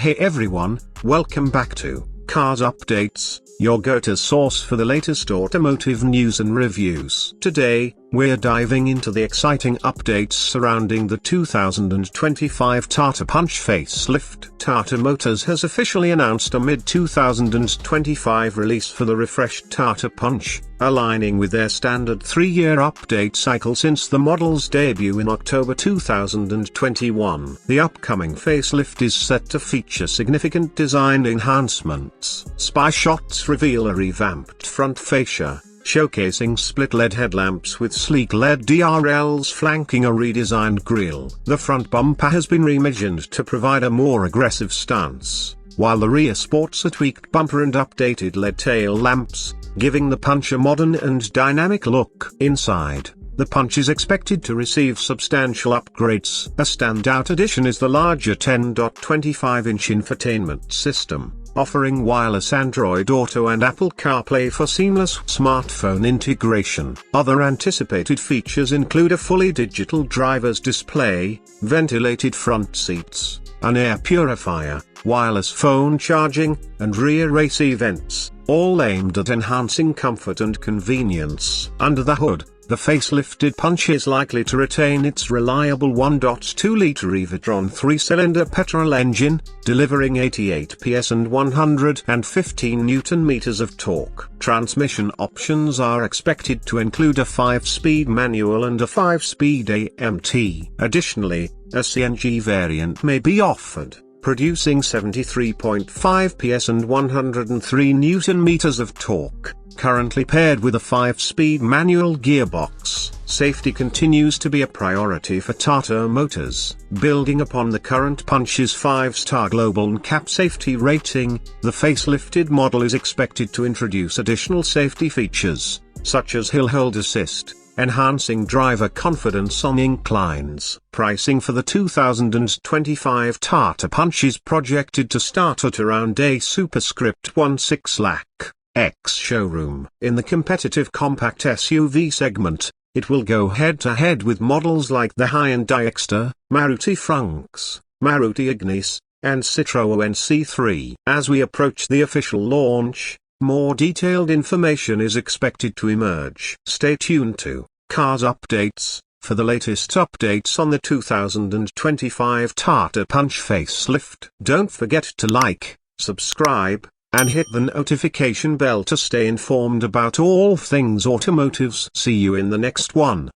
Hey everyone, welcome back to Cars Updates, your go-to source for the latest automotive news and reviews. Today, we're diving into the exciting updates surrounding the 2025 Tata Punch facelift. Tata Motors has officially announced a mid-2025 release for the refreshed Tata Punch, aligning with their standard 3-year update cycle since the model's debut in October 2021. The upcoming facelift is set to feature significant design enhancements. Spy shots reveal a revamped front fascia, showcasing split LED headlamps with sleek LED DRLs flanking a redesigned grille. The front bumper has been reimagined to provide a more aggressive stance, while the rear sports a tweaked bumper and updated LED tail lamps, giving the Punch a modern and dynamic look. Inside, the Punch is expected to receive substantial upgrades. A standout addition is the larger 10.25-inch infotainment system, offering wireless Android Auto and Apple CarPlay for seamless smartphone integration. Other anticipated features include a fully digital driver's display, ventilated front seats, an air purifier, wireless phone charging, and rear AC vents, all aimed at enhancing comfort and convenience. Under the hood, the facelifted Punch is likely to retain its reliable 1.2-liter Revotron 3-cylinder petrol engine, delivering 88 PS and 115 Nm of torque. Transmission options are expected to include a 5-speed manual and a 5-speed AMT. Additionally, a CNG variant may be offered, producing 73.5 PS and 103 Nm of torque. Currently paired with a 5-speed manual gearbox, safety continues to be a priority for Tata Motors. Building upon the current Punch's 5-star global NCAP safety rating, the facelifted model is expected to introduce additional safety features, such as hill hold assist, enhancing driver confidence on inclines. Pricing for the 2025 Tata Punch is projected to start at around a superscript 16 lakh. Showroom. In the competitive compact SUV segment, it will go head-to-head with models like the Hyundai Exter, Maruti Frunx, Maruti Ignis, and Citroën C3. As we approach the official launch, more detailed information is expected to emerge. Stay tuned to Cars Updates for the latest updates on the 2025 Tata Punch facelift. Don't forget to like, subscribe, and hit the notification bell to stay informed about all things automotives. See you in the next one.